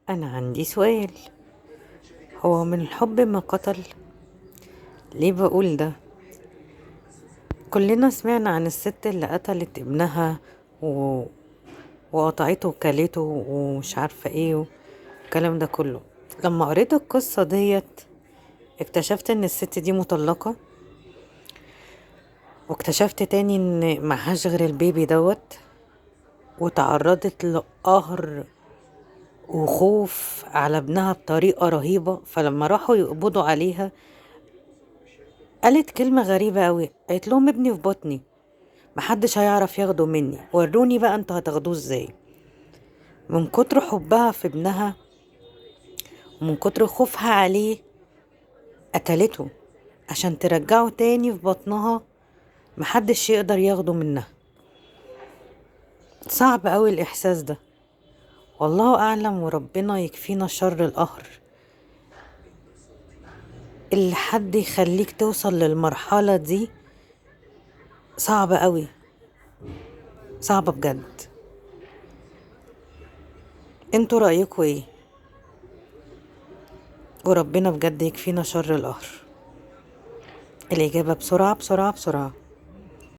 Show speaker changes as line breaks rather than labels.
أنا عندي سؤال. هو من الحب ما قتل؟ ليه بقول ده؟ كلنا سمعنا عن الست اللي قتلت ابنها و... وقطعته وكلته ومش عارفة ايه والكلام ده كله. لما قريت القصة ديت اكتشفت ان الست دي مطلقة، واكتشفت تاني ان معهاش غير البيبي دوت، وتعرضت لقهر وخوف على ابنها بطريقة رهيبة. فلما راحوا يقبضوا عليها قالت كلمة غريبة أوي، قالت لهم ابني في بطني، محدش هيعرف ياخده مني، وروني بقى انتوا هتاخدوه ازاي. من كتر حبها في ابنها ومن كتر خوفها عليه قتلته عشان ترجعه تاني في بطنها، محدش يقدر ياخده منها. صعب قوي الإحساس ده، والله أعلم، وربنا يكفينا شر القهر اللي حد يخليك توصل للمرحلة دي. صعبة قوي، صعبة بجد. انتوا رأيكوا ايه؟ وربنا بجد يكفينا شر القهر. الإجابة بسرعة بسرعة بسرعة.